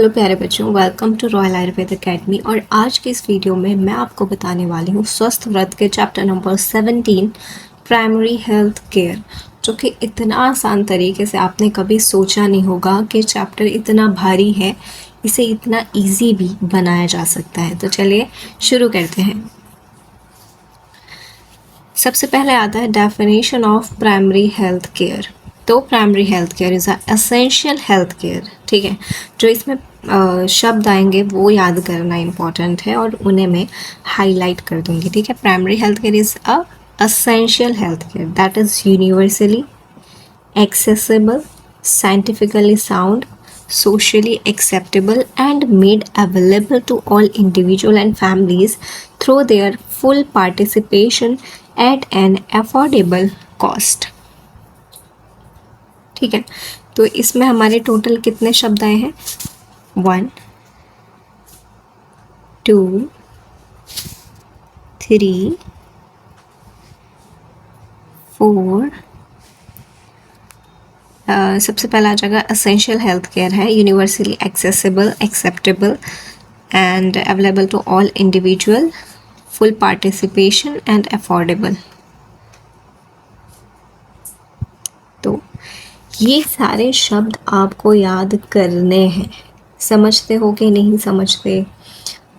Hello प्यारे बच्चों, welcome to Royal Ayurveda Academy. और आज के इस वीडियो में मैं आपको बताने वाली हूँ स्वस्थ व्रत के chapter number 17 primary health care, जो कि इतना आसान तरीके से आपने कभी सोचा नहीं होगा कि चैप्टर इतना भारी है, इसे इतना इजी भी बनाया जा सकता है। तो चलिए शुरू करते हैं। सबसे पहले आता है definition of primary health care. तो primary health care is a essential health care. ठीक है, जो इसमें शब्द आएंगे वो याद करना इम्पॉर्टेंट है और उन्हें मैं हाईलाइट कर दूंगी। ठीक है, primary health care is a essential health care that is universally accessible, scientifically sound, socially acceptable, and made available to all individuals and families through their full participation at an affordable cost. ठीक है, तो इसमें हमारे total कितने शब्द आए हैं? 1 2 3 4। सबसे पहला आ जाएगा एसेंशियल हेल्थ केयर है, universally accessible, acceptable and available to all individual, full participation and affordable. तो ये सारे शब्द आपको याद करने हैं। समझते हो कि नहीं समझते?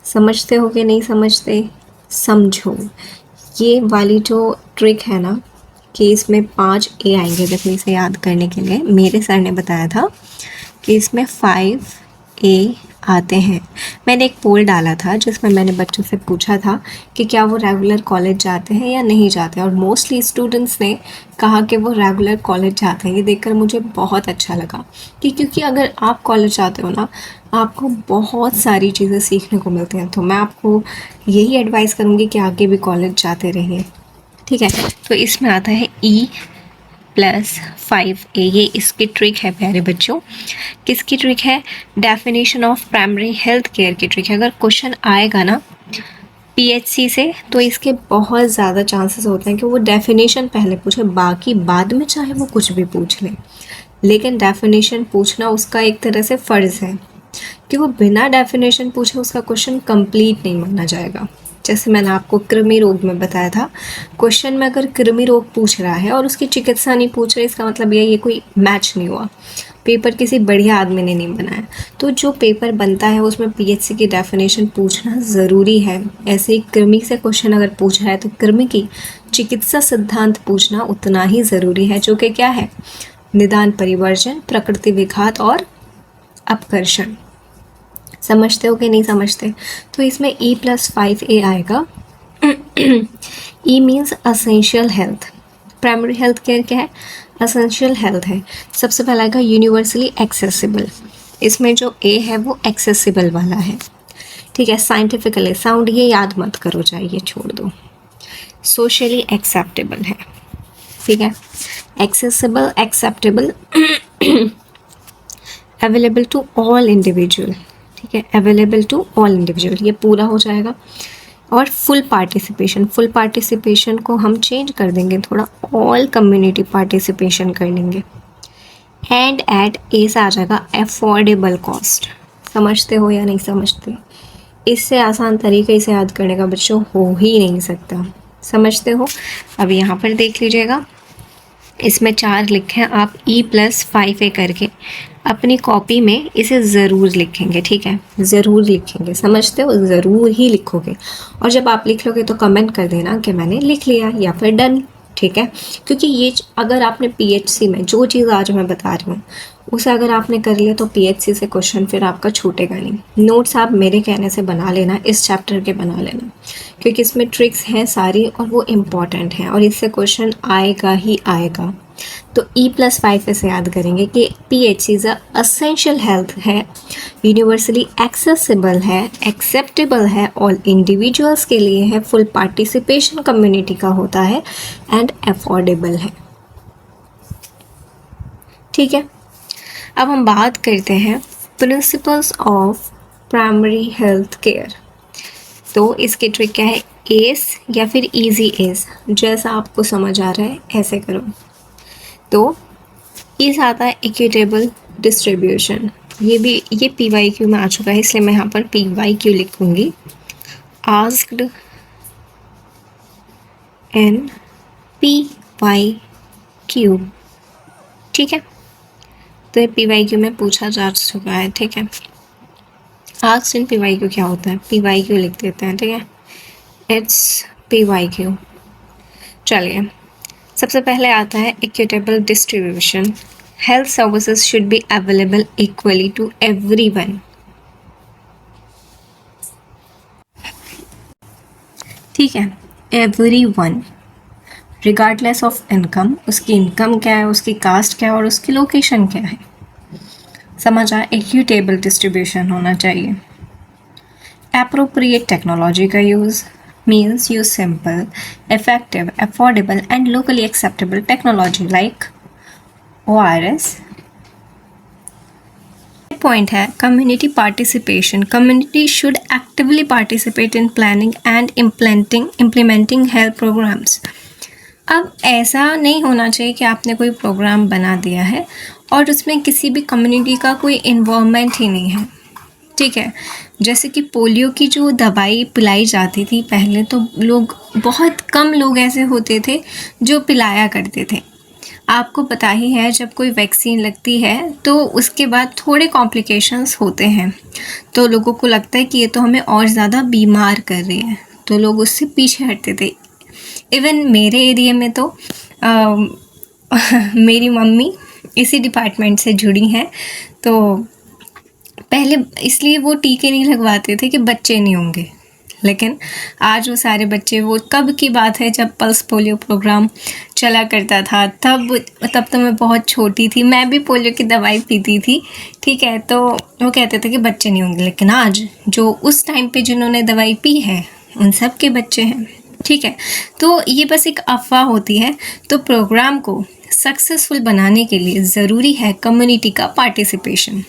समझते हो कि नहीं समझते? समझो। ये वाली जो ट्रिक है ना कि इसमें 5 ए आएंगे, देखो इसे याद करने के लिए मेरे सर ने बताया था कि इसमें 5 ए आते हैं। मैंने एक पोल डाला था जिसमें मैंने बच्चों से पूछा था कि क्या वो रेगुलर कॉलेज जाते हैं या नहीं जाते, और मोस्टली स्टूडेंट्स ने कहा कि वो रेगुलर कॉलेज जाते हैं। ये देखकर मुझे बहुत अच्छा लगा कि क्योंकि अगर आप कॉलेज जाते हो ना, आपको बहुत सारी चीज़ें सीखने को मिलती हैं। तो मैं आपको यही एडवाइस करूँगी कि आगे भी कॉलेज जाते रहिए। ठीक है, तो इसमें आता है E+5A। ये इसकी ट्रिक है प्यारे बच्चों। किसकी ट्रिक है? Definition of primary health care की ट्रिक है। अगर क्वेश्चन आएगा ना PHC से तो इसके बहुत ज़्यादा चांसेस होते हैं कि वो डेफिनेशन पहले पूछे, बाकी बाद में चाहे वो कुछ भी पूछ ले, लेकिन डेफिनेशन पूछना उसका एक तरह से फ़र्ज़ है कि वो बिना डेफिनेशन पूछे उसका क्वेश्चन कंप्लीट नहीं माना जाएगा। जैसे मैंने आपको कृमि रोग में बताया था, क्वेश्चन में अगर कृमि रोग पूछ रहा है और उसकी चिकित्सा नहीं पूछ रहे, इसका मतलब ये कोई मैच नहीं हुआ, पेपर किसी बढ़िया आदमी ने नहीं बनाया। तो जो पेपर बनता है उसमें PHC की डेफिनेशन पूछना ज़रूरी है। ऐसे ही कृमि से क्वेश्चन अगर पूछ रहा है तो कृमि की चिकित्सा सिद्धांत पूछना उतना ही ज़रूरी है, जो कि क्या है? निदान, परिवर्जन, प्रकृति विघात और अपकर्षण। समझते हो कि नहीं समझते? तो इसमें E+5A आएगा। E means essential health. Primary health care क्या है? असेंशियल हेल्थ है। सबसे पहला आएगा यूनिवर्सली एक्सेसिबल। इसमें जो A है वो एक्सेसिबल वाला है। ठीक है, साइंटिफिकली साउंड, ये याद मत करो, चाहिए छोड़ दो। सोशली एक्सेप्टेबल है। ठीक है, accessible, acceptable, available to all individual. ठीक है, अवेलेबल टू ऑल इंडिविजुअल, ये पूरा हो जाएगा। और फुल पार्टिसिपेशन, फुल पार्टिसिपेशन को हम चेंज कर देंगे थोड़ा, ऑल कम्युनिटी पार्टिसिपेशन कर लेंगे। एंड एट ए से आ जाएगा अफोर्डेबल कॉस्ट। समझते हो या नहीं समझते? इससे आसान तरीके इसे याद करने का बच्चों हो ही नहीं सकता। समझते हो? अब यहाँ पर देख लीजिएगा, इसमें 4 लिखे हैं, आप E+5A करके अपनी कॉपी में इसे ज़रूर लिखेंगे। ठीक है, ज़रूर लिखेंगे, समझते हो? ज़रूर ही लिखोगे। और जब आप लिख लोगे तो कमेंट कर देना कि मैंने लिख लिया या फिर डन। ठीक है, क्योंकि ये अगर आपने PHC में जो चीज़ आज मैं बता रही हूँ उसे अगर आपने कर लिया तो PHC से क्वेश्चन फिर आपका छूटेगा नहीं। नोट्स आप मेरे कहने से बना लेना, इस चैप्टर के बना लेना, क्योंकि इसमें ट्रिक्स हैं सारी और वो इम्पॉर्टेंट हैं और इससे क्वेश्चन आएगा ही आएगा। तो E+5 से याद करेंगे कि PHC इज़ असेंशियल हेल्थ है, यूनिवर्सली एक्सेसिबल है, एक्सेप्टेबल है, ऑल इंडिविजुअल्स के लिए है, फुल पार्टिसिपेशन कम्युनिटी का होता है एंड अफोर्डेबल है। ठीक है, अब हम बात करते हैं principles of primary health care. तो इसकी ट्रिक क्या है? एस या फिर इजी एस, जैसा आपको समझ आ रहा है ऐसे करो। तो इस आता है इक्विटेबल डिस्ट्रीब्यूशन, ये PYQ में आ चुका है, इसलिए मैं यहाँ पर PYQ लिखूंगी, आस्क्ड इन PYQ, ठीक है। तो ये PYQ में पूछा जा चुका है, ठीक है। आस्क्ड इन PYQ क्या होता है, PYQ लिख देते हैं, ठीक है, इट्स PYQ। चलिए, सबसे पहले आता है equitable distribution. Health services should be available equally to everyone, ठीक है, एवरीवन रिगार्डलेस ऑफ इनकम। उसकी इनकम क्या है, उसकी कास्ट क्या है और उसकी लोकेशन क्या है, समझ आया। इक्विटेबल डिस्ट्रीब्यूशन होना चाहिए। एप्रोप्रिएट टेक्नोलॉजी का use means use simple, effective, affordable and locally acceptable technology like ORS. Point है community participation. Community should actively participate in planning and implementing health programs. अब ऐसा नहीं होना चाहिए कि आपने कोई प्रोग्राम बना दिया है और उसमें किसी भी कम्युनिटी का कोई इन्वॉल्वमेंट ही नहीं है, ठीक है। जैसे कि पोलियो की जो दवाई पिलाई जाती थी पहले, तो लोग, बहुत कम लोग ऐसे होते थे जो पिलाया करते थे। आपको पता ही है, जब कोई वैक्सीन लगती है तो उसके बाद थोड़े कॉम्प्लिकेशंस होते हैं, तो लोगों को लगता है कि ये तो हमें और ज़्यादा बीमार कर रही है, तो लोग उससे पीछे हटते थे। इवन मेरे एरिया में तो मेरी मम्मी इसी डिपार्टमेंट से जुड़ी हैं, तो पहले इसलिए वो टीके नहीं लगवाते थे कि बच्चे नहीं होंगे, लेकिन आज वो सारे बच्चे, वो कब की बात है जब पल्स पोलियो प्रोग्राम चला करता था, तब तो मैं बहुत छोटी थी, मैं भी पोलियो की दवाई पीती थी, ठीक है। तो वो कहते थे कि बच्चे नहीं होंगे, लेकिन आज जो उस टाइम पे जिन्होंने दवाई पी है उन सब के बच्चे हैं, ठीक है। तो ये बस एक अफवाह होती है। तो प्रोग्राम को सक्सेसफुल बनाने के लिए ज़रूरी है कम्युनिटी का पार्टिसिपेशन,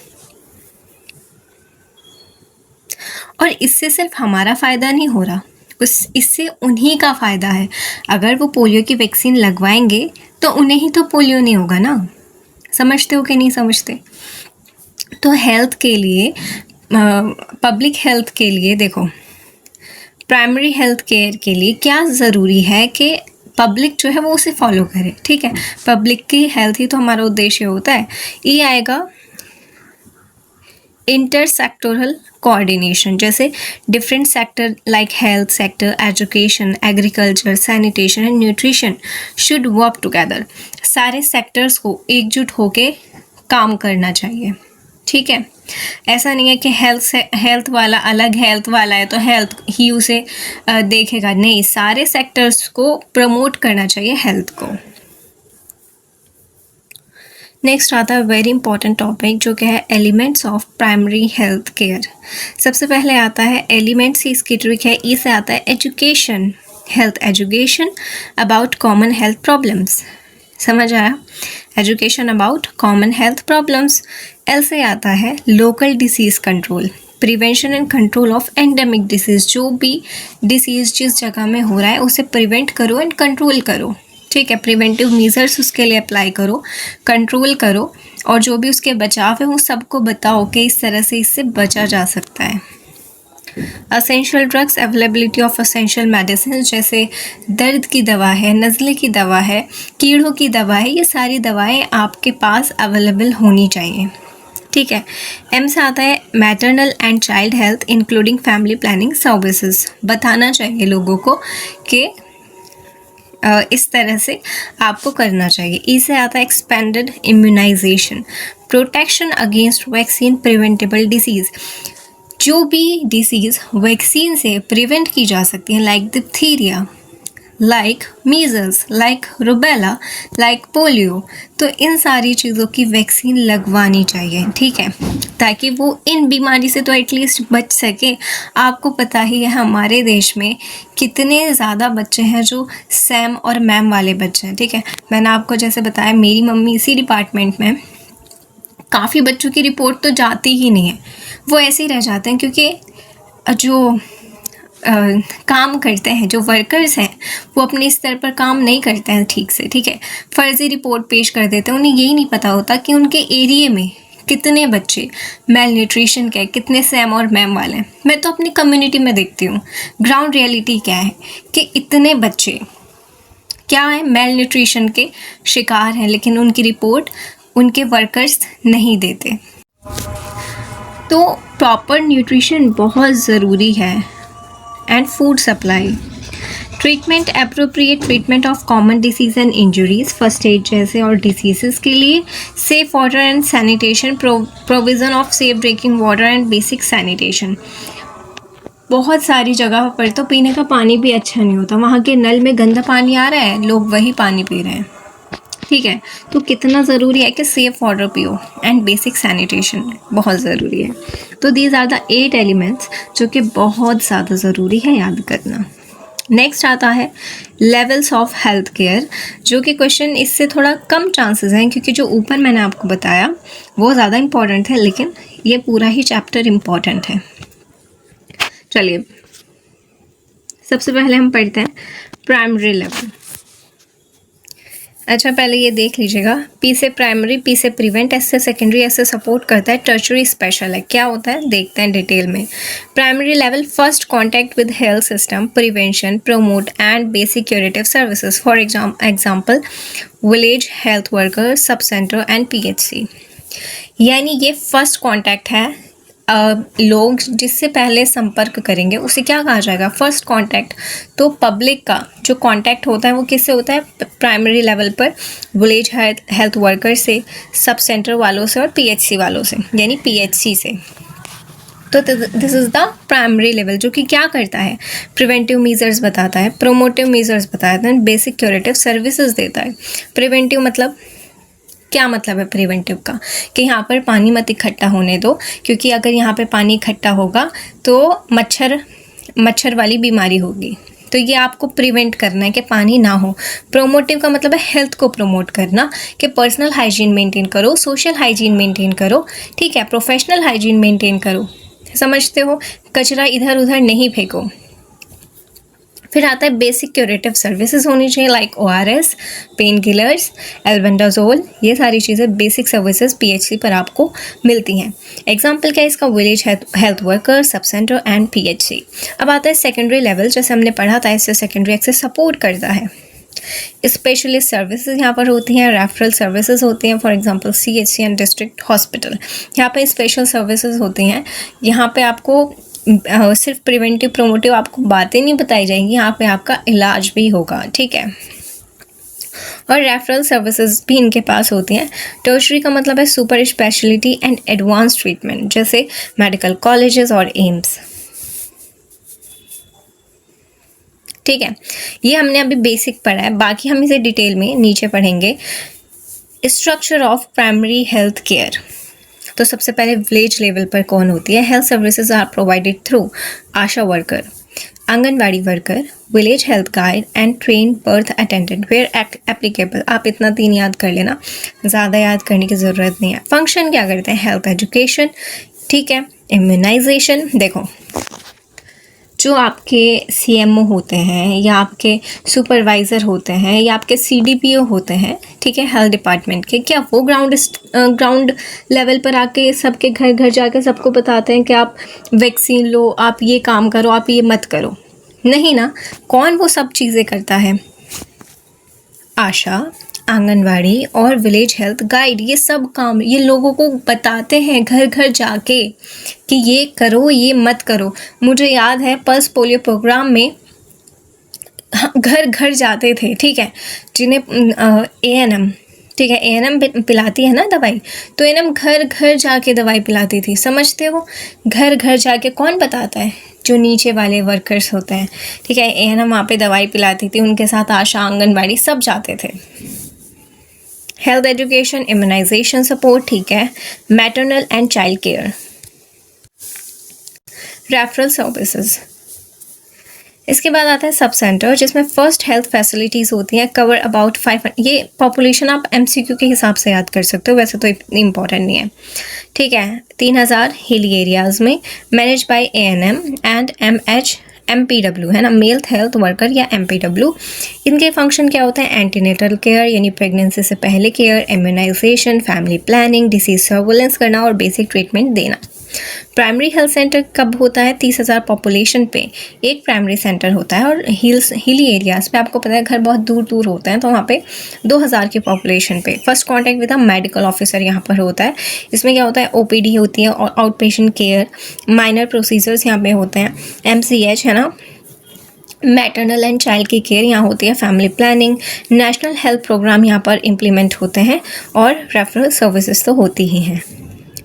और इससे सिर्फ हमारा फ़ायदा नहीं हो रहा, इससे उन्हीं का फ़ायदा है। अगर वो पोलियो की वैक्सीन लगवाएंगे तो उन्हें ही तो पोलियो नहीं होगा ना, समझते हो कि नहीं समझते। तो हेल्थ के लिए, पब्लिक हेल्थ के लिए, देखो, प्राइमरी हेल्थ केयर के लिए क्या ज़रूरी है कि पब्लिक जो है वो उसे फॉलो करे, ठीक है। पब्लिक की हेल्थ ही तो हमारा उद्देश्य होता है। ये आएगा इंटरसेक्टोरल कोऑर्डिनेशन, जैसे different sector like health sector, education, agriculture, sanitation and nutrition should work together. सारे सेक्टर्स को एकजुट होके काम करना चाहिए, ठीक है। ऐसा नहीं है कि हेल्थ वाला अलग हेल्थ वाला है तो हेल्थ ही उसे देखेगा, नहीं, सारे सेक्टर्स को प्रमोट करना चाहिए हेल्थ को। नेक्स्ट आता है वेरी इंपॉर्टेंट टॉपिक, जो कि है elements of primary health care. सबसे पहले आता है एलिमेंट्स, ही इसकी ट्रिक है। ई से आता है education, health education about common health problems, समझ आया, education about common health problems. L से आता है local disease control, prevention and control of endemic disease, जो भी डिसीज़ जिस जगह में हो रहा है उसे प्रिवेंट करो एंड कंट्रोल करो, ठीक है। प्रिवेंटिव मेजर्स उसके लिए अप्लाई करो, कंट्रोल करो, और जो भी उसके बचाव है वो सबको बताओ कि इस तरह से इससे बचा जा सकता है। Essential drugs, availability of essential medicine, जैसे दर्द की दवा है, नज़ले की दवा है, कीड़ों की दवा है, ये सारी दवाएं आपके पास अवेलेबल होनी चाहिए, ठीक है। एम से आता है maternal and child health including family planning services, बताना चाहिए लोगों को कि इस तरह से आपको करना चाहिए। ई से आता है expanded immunisation, protection against vaccine preventable disease, जो भी डिसीज़ वैक्सीन से प्रिवेंट की जा सकती है, like diphtheria, like measles, like rubella, like polio, तो इन सारी चीज़ों की वैक्सीन लगवानी चाहिए, ठीक है, ताकि वो इन बीमारी से तो एटलीस्ट बच सके। आपको पता ही है हमारे देश में कितने ज़्यादा बच्चे हैं जो सैम और मैम वाले बच्चे हैं, ठीक है। मैंने आपको जैसे बताया, मेरी मम्मी इसी डिपार्टमेंट में, काफ़ी बच्चों की रिपोर्ट तो जाती ही नहीं है, वो ऐसे ही रह जाते हैं, क्योंकि जो काम करते हैं, जो वर्कर्स हैं, वो अपने स्तर पर काम नहीं करते हैं ठीक से, ठीक है, फर्जी रिपोर्ट पेश कर देते हैं। उन्हें यही नहीं पता होता कि उनके एरिया में कितने बच्चे मेल न्यूट्रिशन के, कितने सैम और मैम वाले हैं। मैं तो अपनी कम्युनिटी में देखती हूँ ग्राउंड रियलिटी क्या है कि इतने बच्चे क्या है मेल न्यूट्रिशन के शिकार हैं, लेकिन उनकी रिपोर्ट उनके वर्कर्स नहीं देते। तो प्रॉपर न्यूट्रिशन बहुत ज़रूरी है and food supply. Treatment, appropriate treatment of common disease and injuries, first aid जैसे और डिसीज़ के लिए, safe water and sanitation, provision of safe drinking water and basic sanitation. बहुत सारी जगह पर तो पीने का पानी भी अच्छा नहीं होता, वहाँ के नल में गंदा पानी आ रहा है, लोग वही पानी पी रहे हैं। ठीक है, तो कितना ज़रूरी है कि सेफ़ वाटर पियो एंड बेसिक सैनिटेशन बहुत ज़रूरी है। तो दीज आर द 8 एलिमेंट्स जो कि बहुत ज़्यादा ज़रूरी है याद करना। नेक्स्ट आता है लेवल्स ऑफ हेल्थ केयर, जो कि क्वेश्चन इससे थोड़ा कम चांसेस हैं क्योंकि जो ऊपर मैंने आपको बताया वो ज़्यादा इम्पॉर्टेंट है, लेकिन ये पूरा ही चैप्टर इम्पॉर्टेंट है। चलिए सबसे पहले हम पढ़ते हैं प्राइमरी लेवल। अच्छा, पहले ये देख लीजिएगा, पी से प्राइमरी, पी से प्रिवेंट, एस से सेकेंडरी, एस से सपोर्ट करता है, टर्शरी स्पेशल है। क्या होता है देखते हैं डिटेल में। Primary level, first contact with health system, prevention, promote and basic curative services, for example village health worker, sub centre and PHC. यानी ये फर्स्ट कांटेक्ट है, लोग जिससे पहले संपर्क करेंगे उसे क्या कहा जाएगा, फर्स्ट कांटेक्ट। तो पब्लिक का जो कांटेक्ट होता है वो किससे होता है, प्राइमरी लेवल पर विलेज हेल्थ वर्कर से, सब सेंटर वालों से और पीएचसी वालों से, यानी पीएचसी से। तो this is the primary level, जो कि क्या करता है, प्रिवेंटिव मेजर्स बताता है, प्रोमोटिव मेजर्स बताता है, बेसिक क्यूरेटिव सर्विसेज देता है। प्रिवेंटिव मतलब क्या मतलब है प्रिवेंटिव का, कि यहाँ पर पानी मत इकट्ठा होने दो, क्योंकि अगर यहाँ पे पानी इकट्ठा होगा तो मच्छर वाली बीमारी होगी। तो ये आपको प्रिवेंट करना है कि पानी ना हो। प्रोमोटिव का मतलब है हेल्थ को प्रमोट करना, कि पर्सनल हाइजीन मेंटेन करो, सोशल हाइजीन मेंटेन करो, ठीक है, प्रोफेशनल हाइजीन मेंटेन करो, समझते हो, कचरा इधर उधर नहीं फेंको। फिर आता है बेसिक क्यूरेटिव सर्विसेज होनी चाहिए, like ORS, pain killers, albendazole, ये सारी चीज़ें बेसिक सर्विसेज पीएचसी पर आपको मिलती हैं। एग्जाम्पल क्या है इसका, village health worker, sub centre and PHC. अब आता है सेकेंडरी लेवल, जैसे हमने पढ़ा था इससे सेकेंडरी एक्सेस सपोर्ट करता है। स्पेशलिस्ट सर्विसेज यहाँ पर होती हैं, रेफरल सर्विसेज होती हैं, for example CHC and district hospital. यहाँ पे स्पेशल सर्विसेज होती हैं, यहाँ पे आपको सिर्फ प्रिवेंटिव प्रोमोटिव आपको बातें नहीं बताई जाएंगी, यहाँ पे आपका इलाज भी होगा, ठीक है। और रेफरल सर्विसेज भी इनके पास होती हैं। टर्शरी का मतलब है super speciality and advance treatment, जैसे मेडिकल कॉलेजेस और एम्स, ठीक है। ये हमने अभी बेसिक पढ़ा है, बाकी हम इसे डिटेल में नीचे पढ़ेंगे। Structure of primary health care, तो सबसे पहले विलेज लेवल पर कौन होती है, health services are provided through ASHA worker, anganwadi worker, village health guide and train birth attendant where applicable. आप इतना 3 याद कर लेना, ज़्यादा याद करने की ज़रूरत नहीं है। फंक्शन क्या करते हैं, हेल्थ एजुकेशन, ठीक है, इम्यूनाइजेशन। देखो जो आपके CMO होते हैं या आपके सुपरवाइज़र होते हैं या आपके CDPO होते हैं, ठीक है, हेल्थ डिपार्टमेंट के, क्या वो ग्राउंड लेवल पर आके सबके घर घर जाके सबको बताते हैं कि आप वैक्सीन लो, आप ये काम करो, आप ये मत करो? नहीं ना। कौन वो सब चीज़ें करता है, आशा, आंगनवाड़ी और विलेज हेल्थ गाइड, ये सब काम ये लोगों को बताते हैं घर घर जाके कि ये करो ये मत करो। मुझे याद है पल्स पोलियो प्रोग्राम में घर घर जाते थे, ठीक है, जिन्हें ANM, ठीक है, ANM पिलाती है ना दवाई, तो ANM घर घर जाके दवाई पिलाती थी, समझते हो। घर घर जाके कौन बताता है, जो नीचे वाले वर्कर्स होते हैं, ठीक है। ANM वहाँ पे दवाई पिलाती थी, उनके साथ आशा, आंगनवाड़ी सब जाते थे। हेल्थ एजुकेशन, इम्यूनाइजेशन सपोर्ट, ठीक है, maternal and child care, referral services. इसके बाद आता है सब सेंटर, जिसमें फर्स्ट हेल्थ फैसिलिटीज़ होती हैं, कवर अबाउट 500। ये पॉपुलेशन आप MCQ के हिसाब से याद कर सकते हो, वैसे तो इतनी इंपॉर्टेंट नहीं है, ठीक है। 3000 हिली एरियाज़ में, manage by ANM and MPW है ना, मेल हेल्थ वर्कर या MPW। इनके फंक्शन क्या होते हैं? एंटीनेटल केयर यानी प्रेगनेंसी से पहले care, immunisation, family planning, disease surveillance करना और बेसिक ट्रीटमेंट देना। प्राइमरी हेल्थ सेंटर कब होता है? 30,000 पॉपुलेशन पे एक प्राइमरी सेंटर होता है, और हिली एरियाज़ पे आपको पता है घर बहुत दूर दूर होते हैं, तो वहाँ पे 2,000 की पॉपुलेशन पे first contact with a medical officer यहाँ पर होता है। इसमें क्या होता है? OPD होती है और out patient care, minor procedures यहाँ पे होते हैं, MCH है ना, मैटरनल एंड चाइल्ड की केयर यहाँ होती है, family planning, national health programme यहाँ पर इम्प्लीमेंट होते हैं, और रेफरल सर्विसेज तो होती ही हैं।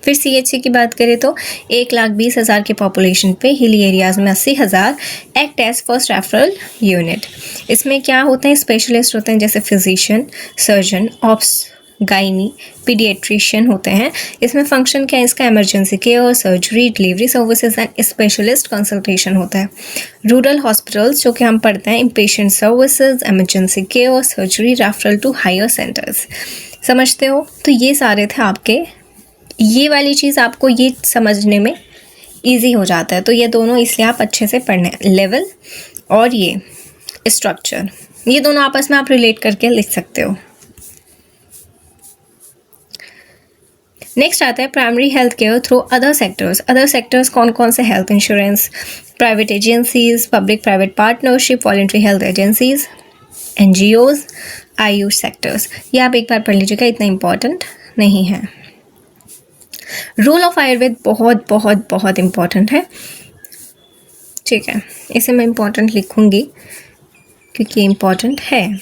फिर CHC की बात करें तो 1,20,000 की पॉपुलेशन पे हिली एरियाज़ में 80,000 act as first referral unit. इसमें क्या होते हैं? स्पेशलिस्ट होते हैं, जैसे physician, surgeon, obs, gynae, paediatrician होते हैं। इसमें फंक्शन क्या है इसका? Emergency care, surgery, delivery services and specialist consultation होता है। रूरल हॉस्पिटल्स जो कि हम पढ़ते हैं, inpatient services, emergency care, surgery, referral to higher centres. समझते हो? तो ये सारे थे आपके, ये वाली चीज़ आपको ये समझने में इजी हो जाता है, तो ये दोनों इसलिए आप अच्छे से पढ़ने, लेवल और ये स्ट्रक्चर, ये दोनों आपस में आप रिलेट करके लिख सकते हो। नेक्स्ट आता है primary health care through other sectors. Other sectors कौन कौन से? Health insurance, private agencies, public private partnership, voluntary health agencies, NGOs, Ayush sectors. ये आप एक बार पढ़ लीजिएगा, इतना इम्पॉर्टेंट नहीं है। रोल ऑफ आयुर्वेद बहुत बहुत बहुत इम्पॉर्टेंट है, ठीक है, इसे मैं इम्पॉर्टेंट लिखूंगी क्योंकि ये इम्पॉर्टेंट है।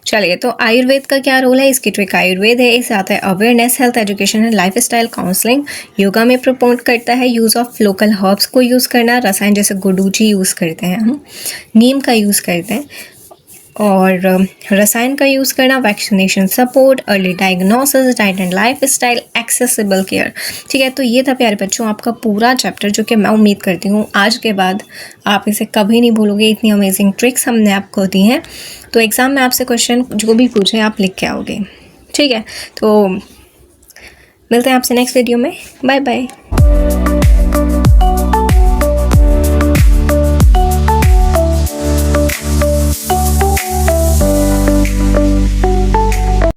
चलिए, तो आयुर्वेद का क्या रोल है? इसकी ट्रिक आयुर्वेद है। इसे आता है awareness, health education and life style counselling. Yoga में प्रमोट करता है यूज़ ऑफ लोकल हर्ब्स को यूज़ करना, रसायन जैसे गुडूची यूज़ करते हैं हम, नीम का यूज़ करते हैं, और रसायन का यूज़ करना, vaccination support, early diagnosis, diet and life style, accessible care. ठीक है, तो ये था प्यारे बच्चों आपका पूरा चैप्टर, जो कि मैं उम्मीद करती हूँ आज के बाद आप इसे कभी नहीं भूलोगे। इतनी अमेजिंग ट्रिक्स हमने आपको दी हैं, तो एग्ज़ाम में आपसे क्वेश्चन जो भी पूछे आप लिख के आओगे। ठीक है, तो मिलते हैं आपसे नेक्स्ट वीडियो में। Bye bye.